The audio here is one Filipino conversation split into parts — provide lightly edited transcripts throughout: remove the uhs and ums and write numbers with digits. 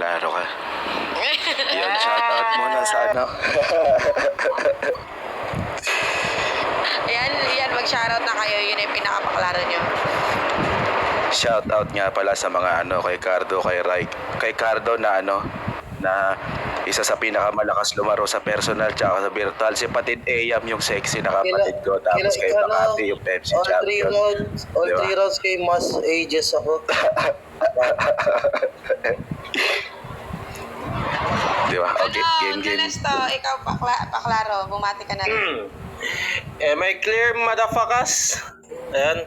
Klaro ka. Yan, shoutout muna sa ano. Yan, mag-shoutout na kayo. Yun yung pinakapaklaro nyo. Shoutout nga pala sa mga ano, kay Cardo, kay Cardo na ano, na isa sa pinakamalakas lumaro sa personal tsaka sa virtual. Si Patid Eyam yung sexy na kapatid ko. Tapos kay Makati yung Pepsi champion. All 3 rounds kay Mas Ages ako. Di ba? Okay, game. Nesto, ikaw paklaro. Bumati ka na rin. Am I clear, motherfuckers? Ayan.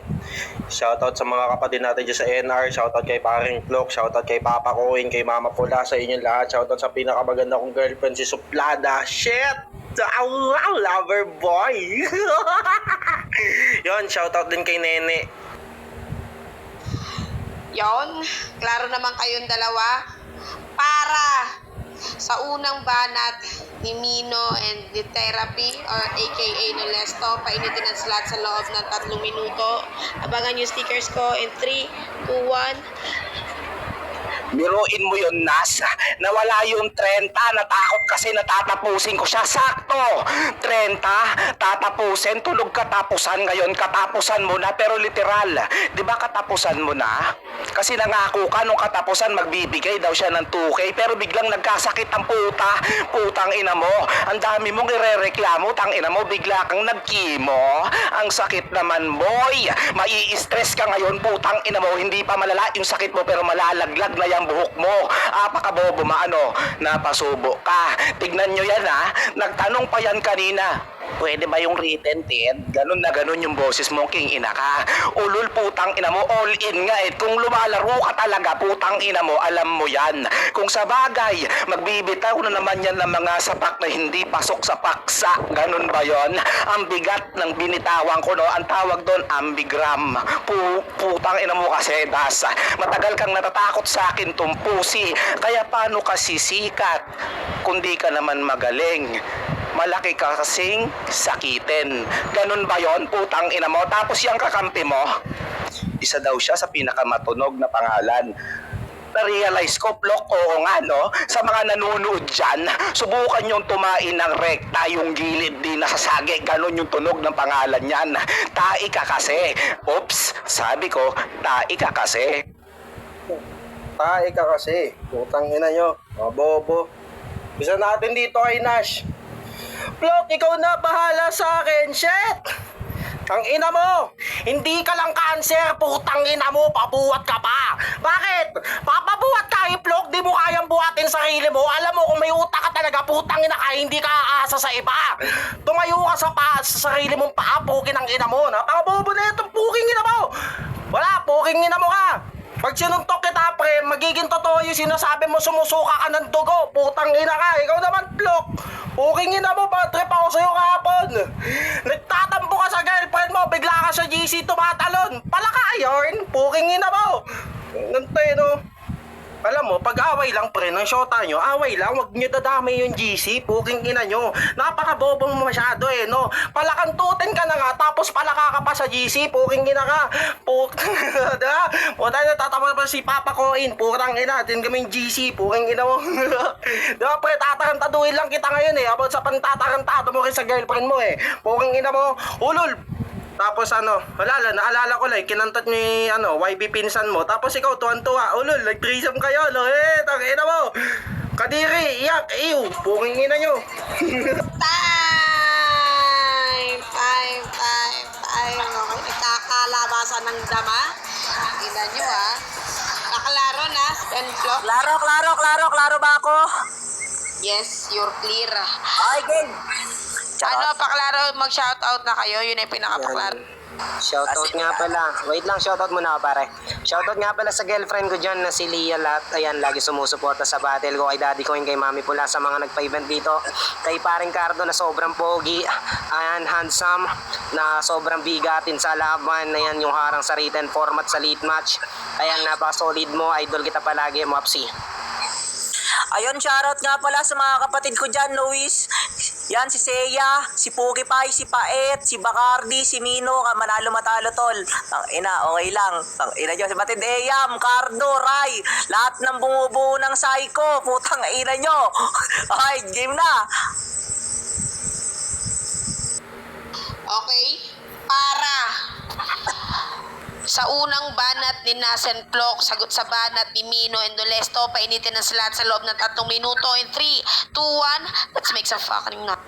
Shoutout sa mga kapatid natin dyan sa NR. Shoutout kay Paring Clock. Shoutout kay Papa Coin. Kay Mama Pula. Sa inyong lahat. Shoutout sa pinakamaganda kong girlfriend, si Suplada. Shit! Wow, lover boy! Yon, shoutout din kay Nene. Yon, klaro naman kayong dalawa. Para sa unang banat ni Mino and the therapy or aka ni Lesto, painitin ang slot sa loob ng 3 minuto. Abangan yung stickers ko in 3, 2, 1. Biruin mo yun, Nas. Nawala yung 30. Natakot kasi natatapusin ko siya. Sakto! 30, tatapusin. Tulog katapusan. Ngayon, katapusan mo na. Pero literal, di ba katapusan mo na? Kasi nangako ka nung katapusan magbibigay daw siya ng 2K. Pero biglang nagkasakit ang puta. Putang ina mo. Ang dami mong irereklamo. Tang ina mo, bigla kang nagkimo. Ang sakit naman, boy. Mai-stress ka ngayon. Putang ina mo. Hindi pa malala yung sakit mo pero malalaglag na yung buhok mo. Apakabobo, napasubo ka. Tignan nyo yan, ha. Nagtanong pa yan kanina. Pwede ba yung written, Ted? Ganun na ganun yung boses mo, king ina ka. Ulul, putang ina mo, all in nga eh. Kung lumalaro ka talaga, putang ina mo, alam mo yan. Kung sa bagay, magbibitaw na naman yan ng mga sapak na hindi pasok sa paksa. Ganun ba yon? Ang bigat ng binitawan ko, no? Ang tawag doon, ambigram. Putang ina mo kasi, Das. Matagal kang natatakot sa akin, tumpusi. Kaya paano ka sisikat? Kundi ka naman magaling. Malaki ka kasing sakitin. Ganun ba yon? Putang ina mo. Tapos yung kakampi mo, isa daw siya sa pinakamatunog na pangalan. Na-realize ko, Plok, oo nga, no? Sa mga nanonood dyan, subukan yung tumain ng rekta, yung gilid di nasasagi. Ganun yung tunog ng pangalan yan. Tai ka kasi. Oops, sabi ko, tai ka kasi. Tae ka kasi. Putang ina nyo. Mga bobo. Bisa natin dito kay Nash. Plok, ikaw na bahala sa akin. Shit! Ang ina mo! Hindi ka lang cancer, putang ina mo, pabuhat ka pa! Bakit? Papabuhat ka, Plok, di mo kayang buhatin sarili mo. Alam mo, kung may utak ka talaga, putang ina ka, hindi ka aasa sa iba. Tumayo ka sa sarili mong paa, pukin ang ina mo. Napakabobo na itong puking ina mo! Wala, puking ina mo ka! Pag sinuntok kita, pre, magiging totoo yung sinasabi mo, sumusuka ka ng dugo. Putang ina ka. Ikaw naman, Plok. Puking ina mo, bad trip ako sa'yo kahapon. Nagtatampo ka sa girlfriend mo, bigla ka sa GC tumatalon. Palaka, yarn. Puking ina mo. Nantay, no? Alam mo, pag-away lang, pre, ng shota nyo, away lang, wag nyo dadamay yung GC, puking ina nyo. Napakabobong mo masyado eh, no? Palakantutin ka na nga, tapos palaka ka pa sa GC, puking ina ka. Diba? Puta na, tatama pa si Papa Coin, purang ina, din kaming GC, puking ina mo. Diba, pre, tatarantaduhin lang kita ngayon eh, about sa pantatarantado mo rin sa girlfriend mo eh. Puking ina mo, ulul. Tapos naalala ko lang, kinantat ni YB pinsan mo. Tapos ikaw, tuwan-tuwa. Ulol, nag-threesome kayo, no? Tangina mo. Kadiri, iyak, ew. Puking ina nyo. Time! Okay, ikakalabasan ng dama. Ina nyo, ha? Nakalaro na, Stan Flock. Klaro ba ako? Yes, you're clear. Okay, game. Paklaro, mag-shoutout na kayo. Yun ay pinakapaklaro. Shoutout nga pala. Wait lang, shoutout muna ako, pare. Shoutout nga pala sa girlfriend ko dyan na si Lia Lat. Ayan, lagi sumusuporta sa battle ko. Kay daddy ko, kay mami Pula sa mga nagpa-event dito. Kay paring Cardo na sobrang pogi. Ayan, handsome. Na sobrang bigatin sa laban. Ayan, yung harang sa written format sa lead match. Ayan, napaka-solid mo. Idol kita palagi, Mopsy. Ayun, shoutout nga pala sa mga kapatid ko dyan, Luis, Yan si Seiya, si Pugi Pie, si Paet, si Bacardi, si Mino, manalo matalo tol. Tang ina, okay lang. Tang ina nyo, si Batid Eyam, Cardo, Rai, lahat ng bumubuo ng Psycho, putang ina nyo. Okay, game na. Okay? Para sa unang banat ni Nasen Plok, sagot sa banat ni Mino and Nolesto, painitin ang slot sa loob ng 3 minuto. In 3, 2, 1, let's make some fucking noise.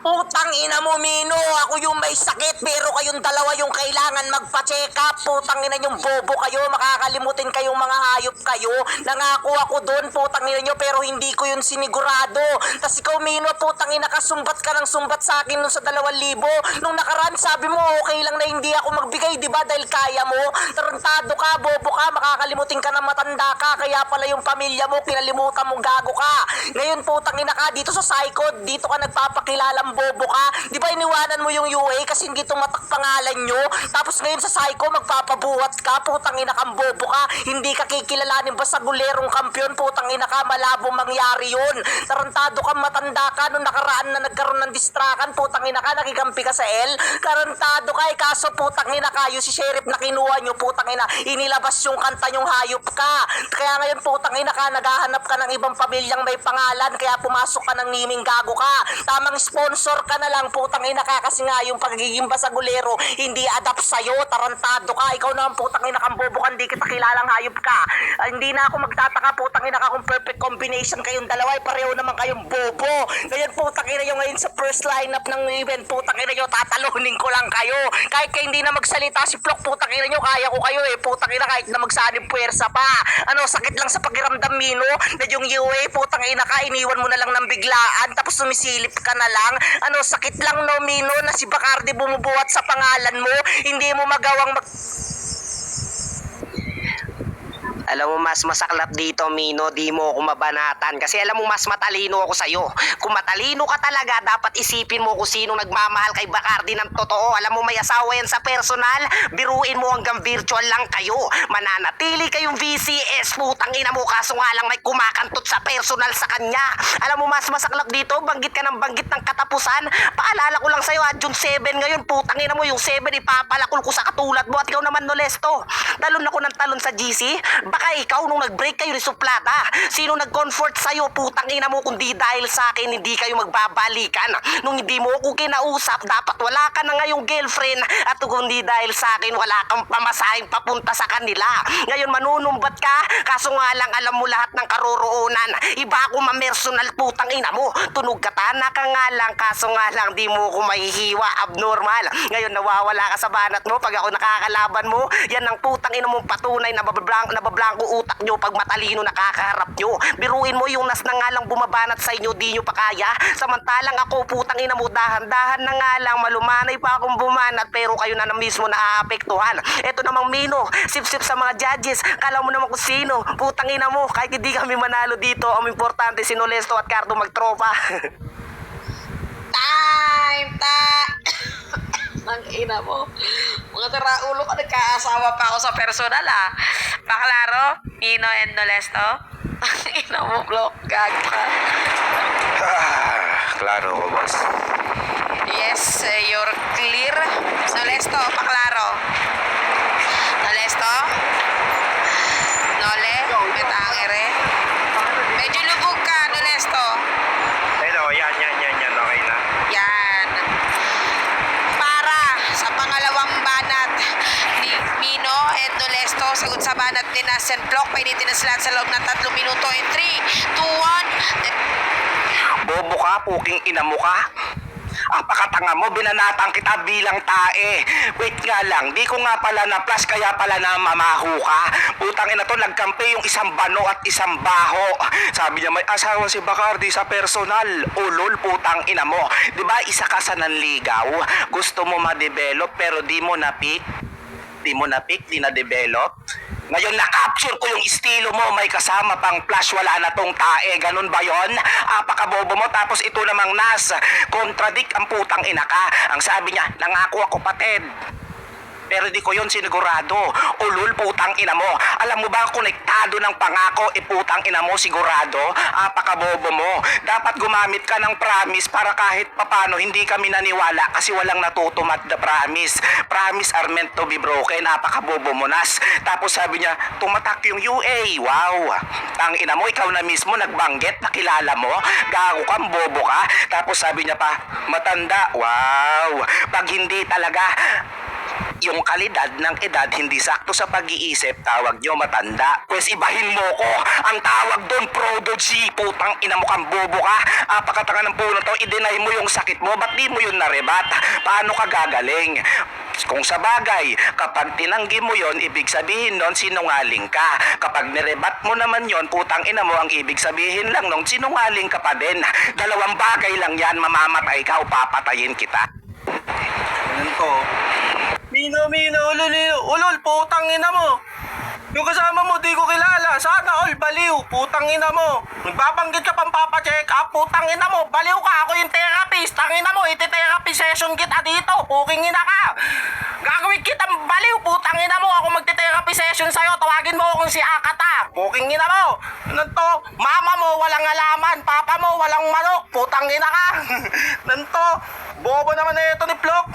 Putang ina mo, Mino. Ako yung may sakit, pero kayong dalawa yung kailangan magpa-check up. Putang ina yung bobo kayo. Makakalimutin kayong mga hayop kayo. Nangako ako doon, putang ina nyo, pero hindi ko yun sinigurado. Tas ikaw, Mino, putang ina ka, sumbat ka ng sumbat sa akin nung sa 2,000. Nung nakaraan, sabi mo, okay lang na hindi ako magbigay, di ba? Dahil kaya mo. Tarantado ka, bobo ka, makakalimutin ka ng matanda ka. Kaya pala yung pamilya mo, kinalimutan mo, gago ka. Ngayon, putang ina ka, dito sa Psycho, dito ka nagpapakilalang bobo ka. Di ba iniwanan mo yung UA kasi hindi tumatak pangalan nyo? Tapos ngayon sa Psycho, magpapabuhat ka, putang ina kang bobo ka. Hindi ka kikilalanin ba sa gulerong kampiyon? Putang ina ka, malabo mangyari yun. Tarantado ka, matanda ka. Nung nakaraan na nagkaroon ng distrakan, putang ina ka, nakikampi ka sa L. Tarantado ka, kaso putang ina ka, yung si Sheriff na kinuha nyo, putang ina, inilabas yung kanta yung hayop ka. Kaya ngayon, putang ina ka, naghahanap ka ng ibang pamilyang may pangalan, kaya pumasok ka ng niming, gago ka. Tamang sponsor ka na lang, putang ina ka, kasi nga yung pagiging basagulero hindi adapt sa'yo. Tarantado ka, ikaw naman, putang ina kang bobo ka, hindi kita kilalang hayop ka. Hindi na ako magtataka, putang ina ka, kung perfect combination kayong dalawa, pareho naman kayong bobo. Ngayon, putang ina nyo ngayon sa first lineup ng event, putang ina nyo, tatalunin ko lang kayo. Kahit kayo hindi na magsalita si Plok, putang ina nyo, kaya ko kayo eh, putang ina, kahit na magsanib puwersa pa. Ano, sakit lang sa pakiramdam, Mino, na yung UA, putang ina ka, iniwan mo na lang ng biglaan, tapos sumisilip ka na lang. Ano, sakit lang no, Mino, na si Bacardi bumubuhat sa pangalan mo, hindi mo magawang Alam mo, mas masaklap dito, Mino, di mo ako mabanatan. Kasi alam mo, mas matalino ako sa'yo. Kung matalino ka talaga, dapat isipin mo kung sino nagmamahal kay Bacardi ng totoo. Alam mo, may asawa yan sa personal. Biruin mo hanggang virtual lang kayo. Mananatili kayong VCS, putang ina mo. Kaso nga lang may kumakantot sa personal sa kanya. Alam mo, mas masaklap dito, banggit ka ng banggit ng katapusan. Paalala ko lang sa'yo, June 7 ngayon, putang ina mo, yung 7 ipapalakol ko sa katulad mo. At ikaw naman, Nolesto. Talon ako ng talon sa GC. Baka ikaw nung nag-break kayo ni Suplata. Sino nag-comfort sa'yo? Putang ina mo, kundi dahil sa akin hindi kayo magbabalikan. Nung hindi mo ako kinausap, dapat wala ka na ngayong girlfriend. At kundi dahil sa akin, wala kang pamasahing papunta sa kanila. Ngayon manunumbat ka, kaso nga lang alam mo lahat ng karoroonan. Iba ako mamersonal, putang ina mo. Tunog katana ka nga lang, kaso nga lang di mo ko mahihiwa, abnormal. Ngayon nawawala ka sa banat mo pag ako nakakalaban mo. Yan ang putang ina mong patunay na nabablanko utak nyo pag matalino nakakaharap nyo. Biruin mo yung nas na nga lang bumabanat sa inyo, di nyo pa kaya. Samantalang ako, putang ina mo, dahan-dahan na nga lang, malumanay pa akong bumanat, pero kayo na mismo naaapektuhan. Eto namang Mino, sip-sip sa mga judges, kala mo naman kung sino. Putang ina mo, kahit hindi kami manalo dito, ang importante si Nolesto at Cardo magtropa. Time! Ang ina mo. Mga taraulo ka, nagkaasawa pa ako sa personal ah. Paklaro, Mino and Nolesto. Ang ina mo, Plok. Gago ka. Klaro ko, boss. Yes, you're clear. Nolesto, paklaro. Nolesto? Nole? Betangere? Medyo lubog ka, Nolesto. Pero, yan, okay na. Yan. Para sa pangalawang banat ni Mino and Nolesto, sagot sa banat ni Nasen Plok, painitin ang slot sa loob ng 3 minuto. In 3, 2, 1. Bobo ka, puking ina mo ka. Apakatanga mo, binanatang kita bilang tae. Wait nga lang, di ko nga pala na-plus, kaya pala na mamaho ka. Putang ina to, nagkampi yung isang bano at isang baho. Sabi niya may asawa si Bacardi sa personal. Ulol, putang ina mo. Diba isa ka sa nanligaw? Gusto mo ma-develop pero di mo na-pick? Di mo na-pick, di na-develop? Ngayon na-capture ko yung estilo mo, may kasama pang flash, wala na tong tae, ganun ba yon? Apakabobo mo, tapos ito namang nas, contradict ang putang ina ka. Ang sabi niya, nangako ako patid. pero di ko yun sinigurado. Ulul, putang ina mo. Alam mo ba, konektado ng pangako, putang ina mo, sigurado? Apakabobo mo. Dapat gumamit ka ng promise para kahit papano hindi kami naniwala kasi walang natutumat na promise. Promise are meant to be broken. Apakabobo mo, Nas. Tapos sabi niya, tumatak yung UA. Wow. Tang ina mo, ikaw na mismo nagbanggit, nakilala mo. Gago ka, bobo ka. Tapos sabi niya pa, matanda. Wow. Pag hindi talaga yung kalidad ng edad hindi sakto sa pag-iisip, tawag nyo matanda. Pwes ibahin mo ko. Ang tawag doon, prodigy. Putang ina mo kang bobo ka. Apakatanga ng puno to, i-deny mo yung sakit mo. Ba't di mo yun narebat? Paano ka gagaling? Kung sa bagay, kapag tinanggi mo yon, ibig sabihin nun sinungaling ka. Kapag nirebat mo naman yon, putang ina mo, ang ibig sabihin lang nung sinungaling ka pa din. Dalawang bagay lang yan, mamamatay ka o papatayin kita. Ganun to. Mino, ulol, putang ina mo. Yung kasama mo, di ko kilala. Sana all, baliw. Putang ina mo. Nagbabanggit ka pang papacheck up. Putang ina mo. Baliw ka. Ako yung therapist. Tangina mo. Iti-therapy session kita dito. Puking ina ka. Gagawin kitang baliw. Putang ina mo. Ako magti-therapy session sa'yo. Tawagin mo akong si Akata. Puking ina mo. Nanto. Mama mo, walang alaman. Papa mo, walang manok. Putang ina ka. Nanto. Bobo naman na ito ni Plok.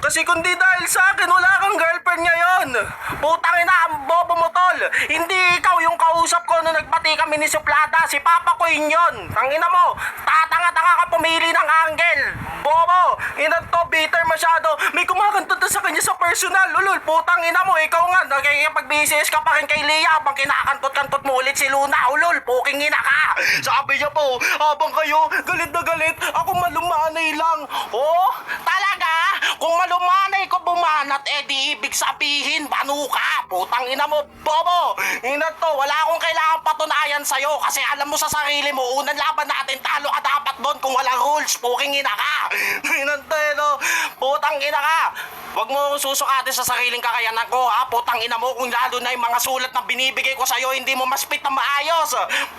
Kasi kundi dahil sa akin, wala kang girlfriend ngayon. Putang ina, ang bobo mo, tol. Hindi ikaw yung kausap ko nung nagpati kami ni Suplada. Si Papa ko yun. Tangina mo, tatanga-tanga ka pumili ng angle. Bobo, inan to, bitter masyado. May kumakanta sa kanya sa personal. Ulul, putang ina mo, ikaw nga. Nakikipag-BCS ka pa rin kay Leah habang kinakantot-kantot mo ulit si Luna. Ulul, puking ina ka. Sabi niya po, habang kayo galit na galit, ako malumanay lang. Oh, talaga? Kung malumanay ko bumanat, di ibig sabihin, banu ka. Putang ina mo, bobo. Ina to, wala akong kailangan patunayan sa'yo kasi alam mo sa sarili mo, unang laban natin, talo ka dapat doon kung walang rules. Puking ina ka. Ina to, no? Putang ina ka. Huwag mo akong susukatin sa sariling kakayanan ko, ha? Putang ina mo, kung lalo na yung mga sulat na binibigay ko sa'yo, hindi mo maspit na maayos.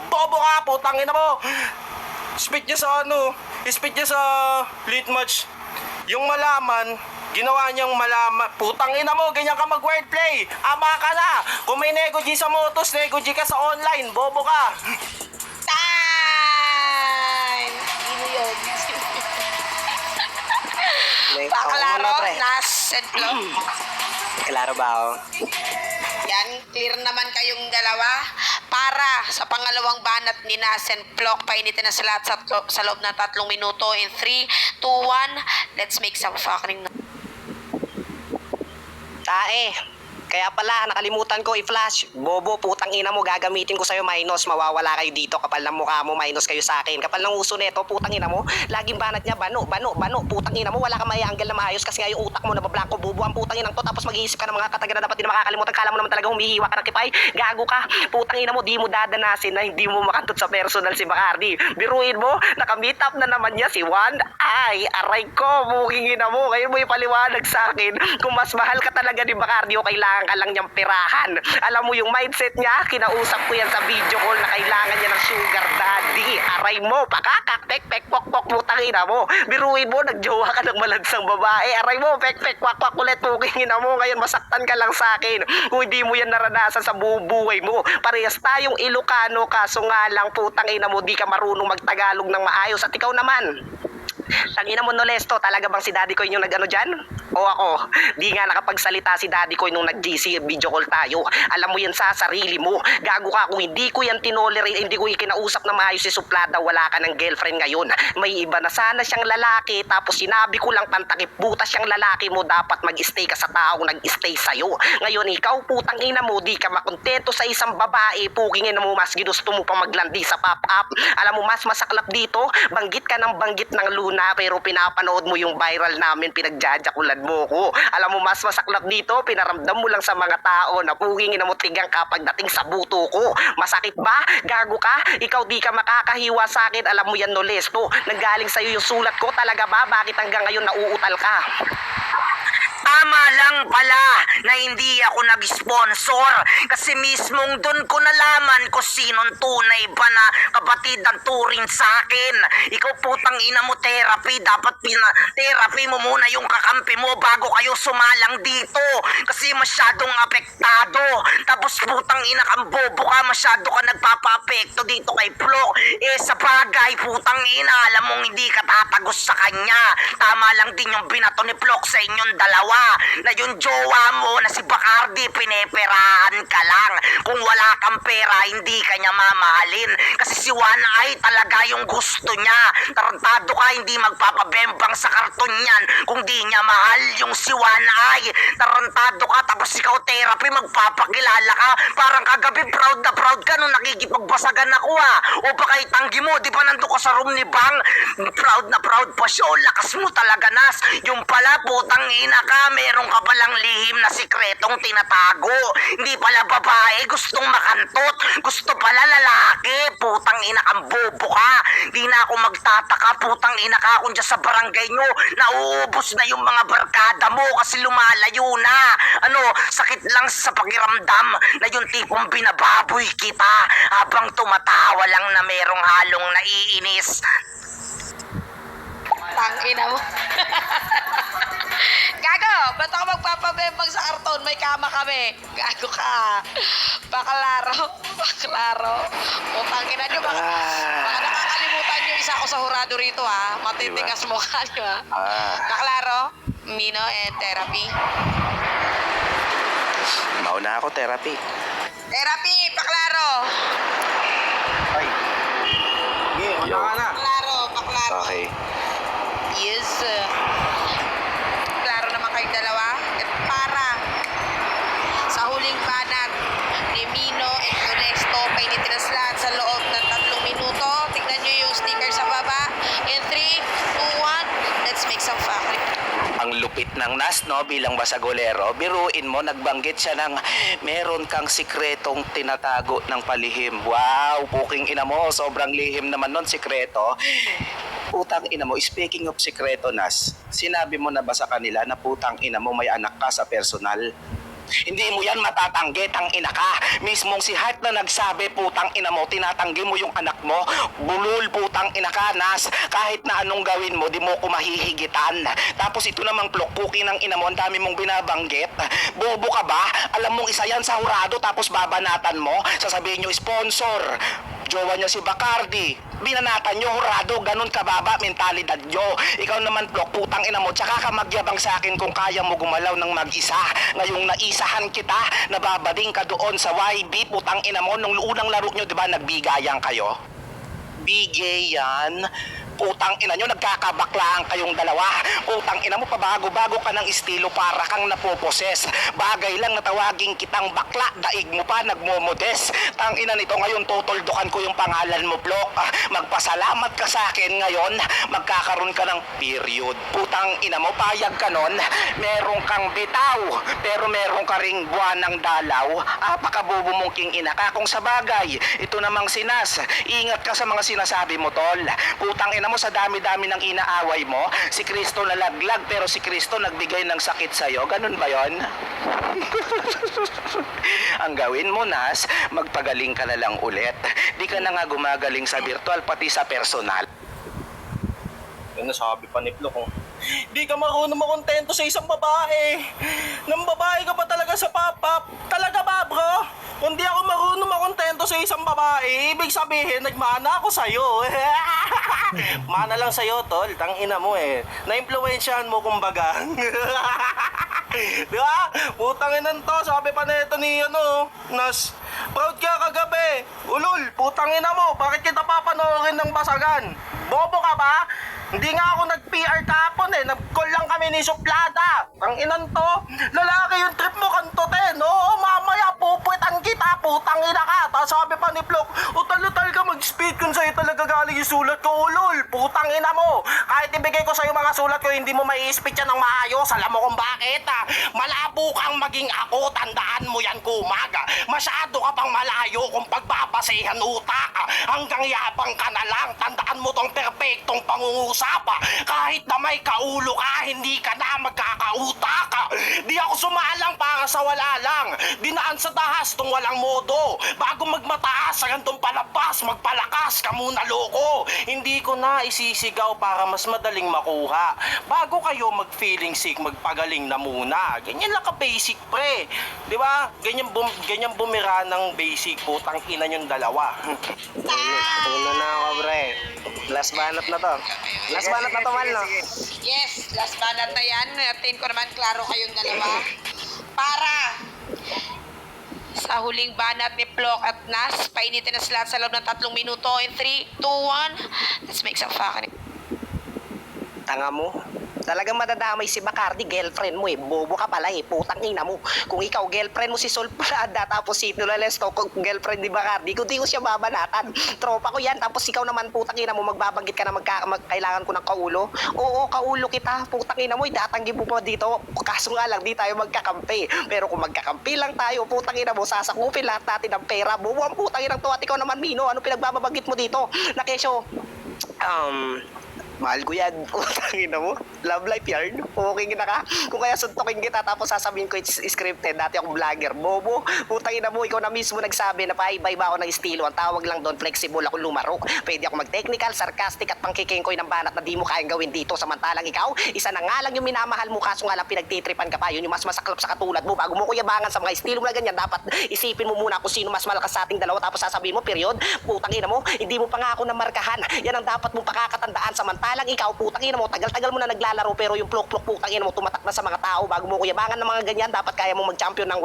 Bobo ka, putang ina mo. Spit niya sa spit niya sa late match. Yung malaman, ginawa niyang malaman. Putang ina mo, ganyan ka mag-wordplay. Ama ka na. Kung may negoji sa motos, negoji ka sa online. Bobo ka. Time! Sino yun? Paklaro, Nas and Plok. Klaro ba ako? Yan, clear naman kayong dalawa. Para sa pangalawang banat ni Nas and Plok, painitin na sila sa loob ng 3 minuto. In 3, 2, 1, let's make some fucking Tae. Kaya pala, nakalimutan ko i-flash. Bobo, putang ina mo, gagamitin ko sa'yo minus. Mawawala kayo dito. Kapal ng mukha mo, minus kayo sa akin. Kapal ng uso neto, putang ina mo. Laging banat niya, bano. Putang ina mo, wala kang may-angle na maayos kasi nga yung utak mo nabablanko. Bobo ang putang inang to. Tapos mag-iisip ka ng mga kataga na dapat din makakalimutan. Kala mo naman talaga humihiwa ka ng kipay. Gago ka. Putang ina mo, di mo dadanasin na hindi mo makantot sa personal si Bacardi. Biruin mo, naka-meet up na naman niya si Juan. Ay, aray ko, buking ina mo. Ngayon mo ipaliwanag sa akin kung mas mahal ka talaga ni Bacardi o kailangan ka lang niyang pirahan. Alam mo yung mindset niya, kinausap ko yan sa video call na kailangan niya ng sugar daddy. Aray mo, pakakak, pek, pok, putang ina mo. Biruin mo, nagjowa ka ng malansang babae. Aray mo, pek, kwak, ulit, puking ina mo. Ngayon masaktan ka lang sa akin. Kung hindi mo yan naranasan sa buhay mo. Parehas tayong Ilocano, kaso nga lang, putang ina mo, di ka marunong magtagalog ng maayos. At ikaw naman, tangina mo Nolesto, talaga bang si Daddy Koy yung nag-ano dyan? O ako, di nga nakapagsalita si Daddy Koy nung nag-GC video call tayo. Alam mo yan sa sarili mo. Gago ka, kung hindi ko yan tinolerate, hindi ko kinausap na maayos si Suplada, wala ka ng girlfriend ngayon. May iba na sana siyang lalaki, tapos sinabi ko lang pantakip, butas siyang lalaki mo, dapat mag-stay ka sa taong nag-stay sa'yo. Ngayon ikaw, putang ina mo, di ka makontento sa isang babae, puging ina mo, mas ginusto mo pa maglandi sa pop-up. Alam mo, mas masaklap dito, banggit ka ng banggit ng Luna, pero pinapanood mo yung viral namin, pinagjajakulan mo ko. Alam mo, mas masaklap dito, pinaramdam mo lang sa mga tao na puging ina mo tigang ka pagdating sa buto ko. Masakit ba? Gago ka? Ikaw di ka makakahiwa sa akin, alam mo yan Nolesto. Nanggaling sa'yo yung sulat ko, talaga ba? Bakit hanggang ngayon nauutal ka? Tama lang pala na hindi ako nag-sponsor kasi mismong doon ko nalaman kung sinong tunay ba na kapatid ang turing sa akin. Ikaw putang ina mo therapy, dapat therapy mo muna yung kakampi mo bago kayo sumalang dito kasi masyadong apektado. Tapos putang ina kang bobo ka, masyado ka nagpapa-apekto dito kay Flo. Sa bagay putang ina, alam mong hindi ka tatagos sa kanya. Tama lang din yung binato ni Flo sa inyong dalawa na yung jowa mo na si Bacardi pineperahan ka lang. Kung wala kang pera hindi ka niya mamahalin kasi si Juan ay talaga yung gusto niya. Tarantado ka, hindi magpapabembang sa karton yan kung di niya mahal yung si Juan ay. Tarantado ka, tapos ikaw therapy magpapakilala ka. Parang kagabi proud na proud ka nung nakikipagbasagan ako o baka itanggi mo, di ba nandun ka sa room ni Bang? Proud na proud pa siya. Lakas mo talaga, Nas. Yung pala putang ina ka, meron ka palang lihim na sikretong tinatago. Hindi pala babae gustong makantot, gusto pala lalaki. Putang ina kang bobo ka. Di na ako magtataka, putang ina ka, kung dyan sa barangay nyo nauubos na yung mga barkada mo kasi lumalayo na. Sakit lang sa pakiramdam na yung tipong binababoy kita habang tumatawa lang na merong halong naiinis. Tangina mo. Gago, ba't ako magpapabembang sa karton? May kama kami. Gago ka. Baklaro. Tangina nyo, baka nakakalimutan nyo isa ako sa hurado rito ha. Matitigas mukha nyo ha. Baklaro, Mino, and therapy. Mauna ako, therapy. Therapy, Baklaro. Ay. Sige, Yo. wala ka na. Baklaro. Okay. Yes. Klaro naman kayong dalawa. At para sa huling banat ni Mino at Honesto, painitin ang slat sa loob ng 3 minuto. Tignan nyo yung sticker sa baba. In 3, 2, 1, let's make some fun. Ang lupit ng Nas, no, bilang basagolero, biruin mo, nagbanggit siya ng meron kang sikretong tinatago ng palihim. Wow, puking ina mo, sobrang lihim naman nun, sikreto. Putang ina mo, speaking of sikreto, Nas, sinabi mo na ba sa kanila na putang ina mo may anak ka sa personal? Hindi mo yan matatanggi, tang ina ka. Mismong si Heart na nagsabi, putang ina mo, tinatanggi mo yung anak mo. Bulul, putang ina ka, Nas. Kahit na anong gawin mo, di mo ko mahihigitan. Tapos ito namang plokpuki ng ina mo, ang dami mong binabanggit. Bobo ka ba? Alam mong isa yan sa hurado, tapos babanatan mo. Sasabihin nyo, sponsor. Jowa niya si Bacardi. Binanatan nyo, hurado, ganun kababa mentalidad nyo. Ikaw naman, Plok, putang ina mo, tsaka ka magyabang sa akin kung kaya mo gumalaw ng mag-isa. Ngayong naisahan kita, nababading ka doon sa YB, putang ina mo, nung unang laro nyo, di ba, nagbigayan kayo? Bigayan? Putang ina nyo, nagkakabaklaan kayong dalawa. Putang ina mo, pabago-bago ka ng estilo para kang napoposes. Bagay lang natawagin kitang bakla, daig mo pa, nagmomodes. Tang ina nito, ngayon tutuldukan ko yung pangalan mo, Plok. Magpasalamat ka sa akin ngayon, magkakaroon ka ng period. Putang ina mo, payag ka nun, meron kang bitaw, pero meron ka ring buwan ng dalaw. Apakabobo mong king ina ka. Kung sa bagay, ito namang sinas, ingat ka sa mga sinasabi mo, tol. Putang ina mo, sa dami-dami ng inaaway mo, si Kristo nalaglag pero si Kristo nagbigay ng sakit sa'yo. Ganun ba yon? Ang gawin mo, Nas, magpagaling ka na lang ulit. Di ka na nga gumagaling sa virtual, pati sa personal. Yung nasabi pa ni Flo kung di ka marunong makontento sa isang babae. Nang babae ka pa talaga sa papap. Talaga ba, bro? Kung di ako marunong makontento sa isang babae, ibig sabihin, nagmana ako sa'yo. Mana lang sa'yo, tol. Tang ina mo eh. Na-impluwensyahan mo, kumbaga. Di ba? Putang inan to. Sabi pa nito ni, Nas, proud ka kagabi. Ulul, putang ina mo. Bakit kita papanoorin ng basagan? Bobo ka ba? Hindi nga ako nag-PR kahapon eh. Nag-call lang kami ni Suplada. Ang inan to, lalaki yung trip mo, kantotin. Oo, mamaya pupuitan kita, putang ina ka. Tapos sabi pa ni Plok, utal-utal ka mag-speed kung sa'yo talaga galing yung yung sulat ko, ulol. Putang ina mo. Kahit ibigay ko sa'yo mga sulat ko, hindi mo mai-spit yan ng maayos. Alam mo kung bakit, ha? Malabo kang maging ako. Tandaan mo yan, kumaga. Masyado ka pang malayo kung pagpapasehan utak. Hanggang yabang ka na lang. Tandaan mo tong perpektong pangungusap. Kahit na may kaulo ka, hindi ka na magkakautak. Di ako sumalang para sa wala lang. Dinaan sa dahas tong walang modo. Bago magmataas sa gantong palabas, magpalakas ka muna, loko. Hindi ko na isisigaw para mas madaling makuha. Bago kayo mag-feeling sick, magpagaling na muna. Ganyan lang ka-basic, pre. Di ba? Ganyan bumira ng basic, putang ina yung dalawa. Una na ako, pre. Last banat na to. Last banat na to, man, no? Yes, last banat na yan. Natin ko naman klaro kayong dalawa. Para sa huling banat ni Plok at Nas, painitin na sila sa loob ng 3 minuto. In 3, 2, 1. Let's make some fucking... Tanga mo. Talagang madadamay si Bacardi, girlfriend mo eh. Bobo ka pala eh, putang ina mo. Kung ikaw, girlfriend mo si Sol Prada, tapos si Nolalesto, girlfriend ni Bacardi, kung di ko siya babanatan. Tropa ko yan, tapos ikaw naman, putang ina mo, magbabanggit ka na kailangan ko ng kaulo. Oo, kaulo kita, putang ina mo, itatanggi mo po dito. Kaso nga lang, di tayo magkakampi. Pero kung magkakampi lang tayo, putang ina mo, sasakupin lahat natin ng pera. Bobo ang putang ina to, at ikaw naman, Mino, ano pinagbababanggit mo dito? Na kesyo, mahal ko yan. Putang ina mo. Love life yarn. Okay na ka. Kung kaya suntokin kita tapos sasabihin ko it's scripted. Dati akong vlogger. Bobo. Putang ina mo. Ikaw na mismo nagsabi na paiba-iba ako ng estilo. Ang tawag lang doon, flexible ako lumaro. Pwede ako mag-technical, sarcastic at pangkikingkoy ng banat na di mo kayang gawin dito. Samantalang ikaw, isa na nga lang yung minamahal mo kaso nga lang pinagtitripan ka pa. Yun yung mas masaklap sa katulad mo. Bago mo ko yabangan sa mga estilo mo na ganyan, dapat isipin mo muna kung sino mas malakas sa ating dalawa tapos sasabihin mo, period. Putang ina mo. Hindi mo pa nga ako namarkahan. Yan ang dapat mong pakakatandaan. Samantalang ikaw, putang ina mo, tagal-tagal mo na naglalaro pero yung plok-plok putang ina mo tumatak na sa mga tao. Bago mo kuyabangan ng mga ganyan, dapat kaya mo mag-champion ng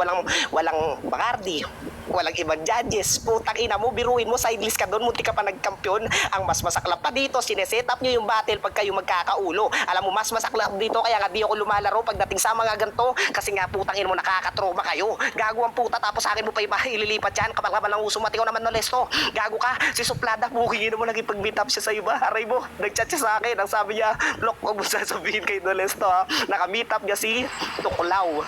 walang Bacardi, walang ibang judges. Putang ina mo, biruin mo, sideless ka doon, munti ka pa nagkampiyon. Ang mas masaklap pa dito, sineset up nyo yung battle pag kayo magkakaulo. Alam mo, mas masaklap dito, kaya nga di ako lumalaro pagdating sa mga ganito, kasi nga putang ina mo, nakakatroma kayo. Gago ang puta, tapos sa akin mo pa iba ililipat yan, kapag ka ng uso, matikaw naman Nolesto. Gago ka, si Suplada, bukingin mo, nagipag-meet up siya sa iba. Aray mo, nag-chat siya sa akin, ang sabi niya, Blok, huwag mo sasabihin kay Nolesto, ha. Naka-meet up niya si Tuklaw.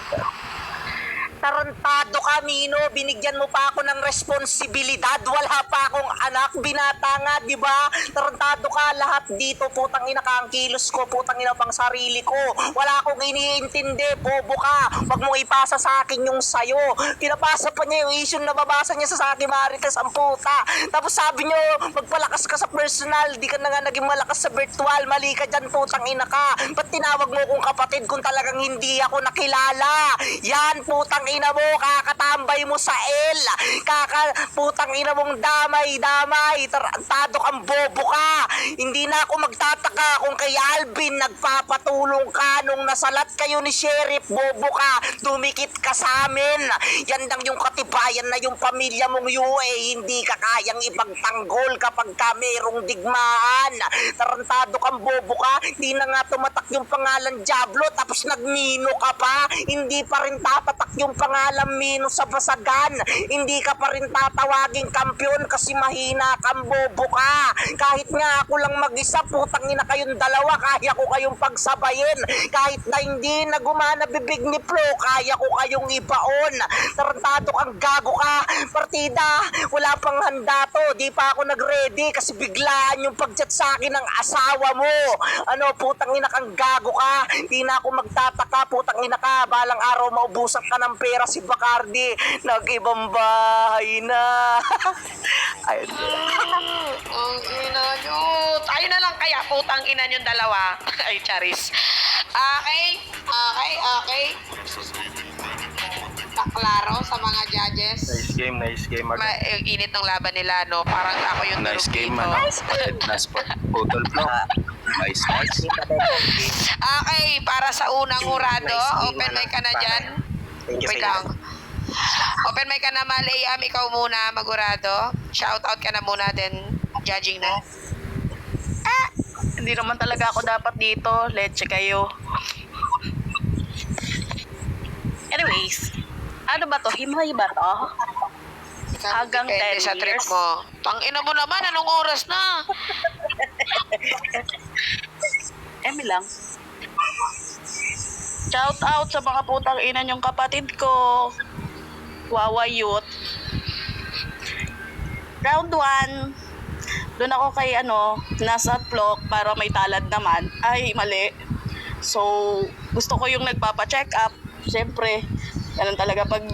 Tarantado ka, Mino. Binigyan mo pa ako ng responsibilidad. Wala pa akong anak. Binata nga, di ba? Tarantado ka lahat dito. Putang ina ka ang kilos ko. Putang ina pang sarili ko. Wala akong iniintindi. Bobo ka. Wag mo ipasa sa akin yung sayo. Pinapasa pa niya yung issue na nababasa niya sa akin, Marites, ang puta. Tapos sabi niyo, magpalakas ka sa personal. Di ka na nga naging malakas sa virtual. Mali ka dyan, putang ina ka. Ba't tinawag mo kong kapatid kung talagang hindi ako nakilala? Yan, putang ina mo, kakatambay mo sa L, putang ina mong damay, tarantado kang bobo ka. Hindi na ako magtataka kung kay Alvin nagpapatulong ka nung nasalat kayo ni Sheriff. Bobo ka, dumikit ka sa amin. Yan lang yung katibayan na yung pamilya mong UA hindi ka kayang ipagtanggol kapag ka merong digmaan. Tarantado kang bobo ka, hindi na nga tumatak yung pangalan Diablo tapos nagmino ka pa. Hindi pa rin tatatak yung pangalan Mino sa basagan. Hindi ka pa rin tatawaging kampiyon kasi mahina kang bobo ka. Kahit nga ako lang mag-isa, putang ina kayong dalawa, kaya ko kayong pagsabayin. Kahit na hindi na gumana bibig ni Flo, kaya ko kayong ibaon. Tarantado kang gago ka. Partida, wala pang handa to. Di pa ako nag-ready kasi biglaan yung pag-chat sa akin ng asawa mo. Ano, putang ina kang gago ka. Hindi na ako magtataka, putang ina ka. Balang araw maubusan ka ng pera si Bacardi. Nag-ibang bahay na. Ayun. Ang ina nyo. Tayo na lang kaya, putang ina nyo dalawa. Ay, Charis. Okay. Klaro sa mga judges. Nice game. Yung init ng laban nila, no? Parang ako yung Nice durog game, dito. man. Nice photo block. Nice. Okay, para sa unang hurado, Nice game, open mic ka na dyan. Thank you Wait sa lang. Open mic ka na, Malayam. Ikaw muna, magurado. Shoutout ka na muna, then judging na. Hindi naman talaga ako dapat dito. Leche kayo. Anyways, ano ba to? Himay ba to? Hanggang Depende 10 sa trip years. mo. Tangina mo naman, anong oras na? Emi lang. Shout out sa mga putang ina yung kapatid ko. Wawa Youth. Round 1. Doon ako kay nasa flock para may talad naman. Ay, mali. So, gusto ko yung nagpapa-check up. Siyempre, ganun talaga pag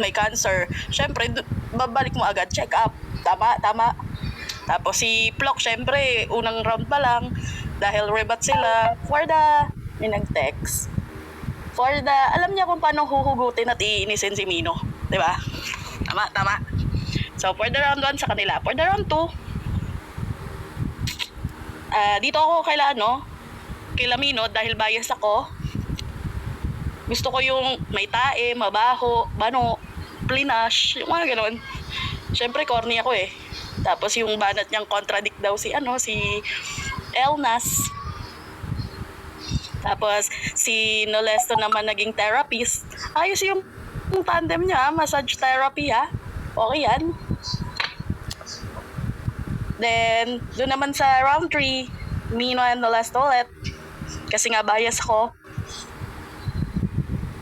may cancer. Siyempre, babalik mo agad check up. Tama. Tapos si Flock, siyempre, unang round pa lang, dahil rebat sila, may nag-text. Alam niya kung paano huhugutin at iinisin si Mino. Diba? Tama. So, for the round 1 sa kanila. For the round 2, dito ako kay Mino dahil bias ako. Gusto ko yung may tae, mabaho, plinash, yung mga ganun. Siyempre, corny ako eh. Tapos yung banat niyang contradict daw si Elnas. Tapos si Nolesto naman naging therapist. Ayos yung tandem niya, massage therapy Okay yan. Then, doon naman sa round 3, Mino and Nolesto ulit. Kasi nga bias ako.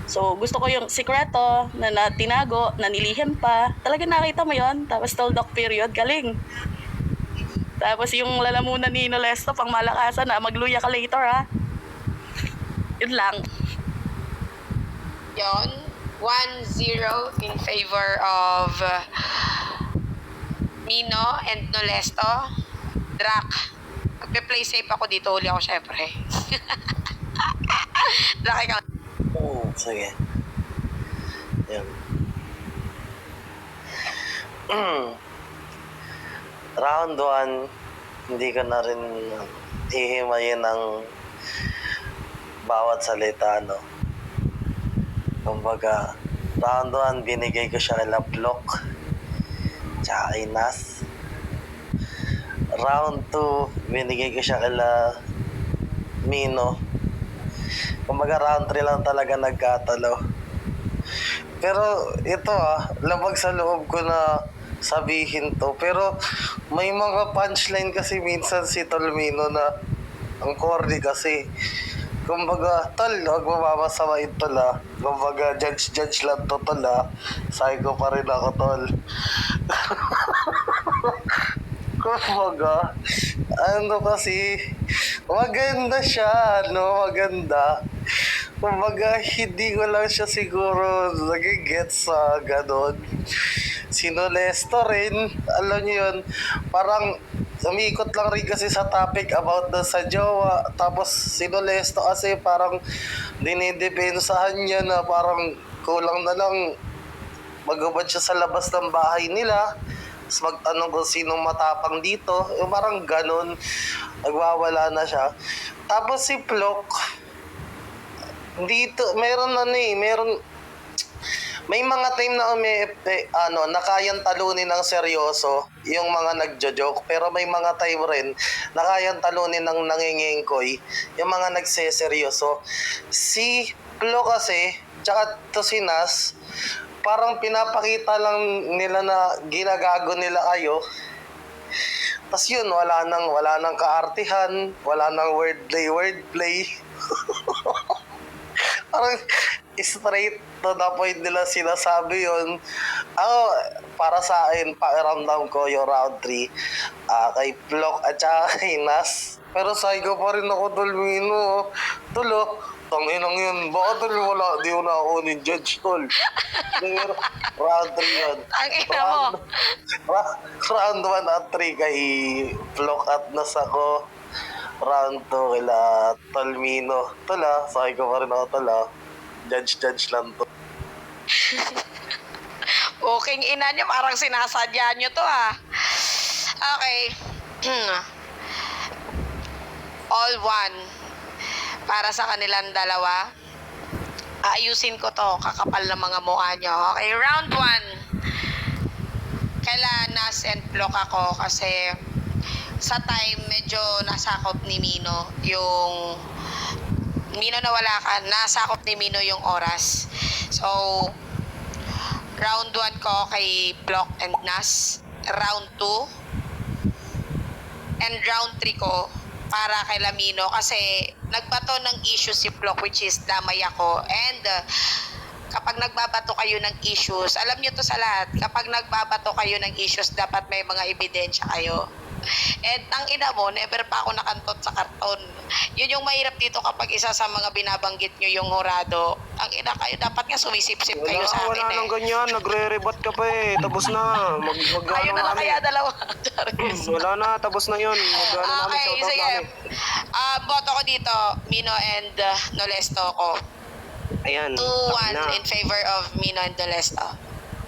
So, gusto ko yung sikreto na tinago, na nilihim pa. Talaga nakita mo yon. Tapos Toldoc period, galing. Tapos yung lalamunan ni Nolesto, pang malakasan magluya ka later Yun lang. Yon, 1-0 in favor of Mino and Nolesto. Drac, magpe-play safe ako dito, uli ako syempre. Drac, ikaw. Sige. Yan. Round 1, hindi ka na rin hihimayin ng bawat salita, Kumbaga, round 1, binigay ko siya kay Flock, tsaka kay Nas. Round 2, binigay ko siya kay Mino. Kumbaga, round 3 lang talaga nagkatalo. Pero ito labag sa loob ko na sabihin to. Pero may mga punchline kasi minsan si Tolmino na ang corny kasi. Kumbaga, tol, huwag mo mamasamain tol Kumbaga, judge lang to tol Psycho pa rin ako tol. Kumbaga, kasi, maganda siya, maganda. Kumbaga, hindi ko lang siya siguro nagigets sa ganon. Si Nolesto rin, alam niyo yun, parang umikot lang rin kasi sa topic about sa jowa. Tapos si Nolesto kasi parang dinidepensahan niya na parang kulang na lang magubad siya sa labas ng bahay nila. Tapos magtanong kung sinong matapang dito. Yung parang ganon, nagwawala na siya. Tapos si Flock, dito, may mga time na na kayang talunin ng seryoso yung mga nagjo-joke, pero may mga time rin na kayang talunin ng nangingingkoy yung mga nagseseryoso. Si Flo kasi, tsaka to si Nas, parang pinapakita lang nila na ginagago nila kayo. Tas yun, wala nang kaartihan, wala nang wordplay. Parang straight to the point nila sinasabi yun. Ako, para sa akin, pakiramdam ko yung round 3 kay Flock at saka kay Nas. Pero psycho pa rin ako, Tolmino. Tulo, tanginang yun. Baka tol, wala, di ko na ako ni-judge, tol. Round 3 yun. Ang ina mo. Round 1 at 3 kay Flock at Nas ako. Round 2 kila Tolmino. Tula, psycho pa rin ako, tula. Judge lang to. Booking ina niyo, parang sinasadya niyo to Okay. All one. Para sa kanilang dalawa. Ayusin ko to, kakapal na mga mukha niyo. Okay, round 1. Kaila Nas and Flock ako kasi sa time medyo nasakop ni Mino yung Mino na wala ka, nasakop ni Mino yung oras. So, Round 1 ko kay Block and Nas. Round 2. And round 3 ko para kay Lamino kasi nagbato ng issue si Block, which is damay ako. And kapag nagbabato kayo ng issues, alam nyo to sa lahat, kapag nagbabato kayo ng issues, dapat may mga ebidensya kayo. And ang ina mo, never pa ako nakantot sa karton. Yun yung mahirap dito kapag isa sa mga binabanggit nyo yung hurado. Ang ina kayo, dapat nga sumisip-sip kayo sa akin Wala nang ganyan, nagre-rebut ka pa eh. Tapos na. Kayo na lang kaya dalawa. Wala na, tapos na yun. Namin, Okay, shoutout sige. namin. Boto ko dito, Mino and Nolesto ko. Ayan. 2-1 na. in favor of Mino and Nolesto.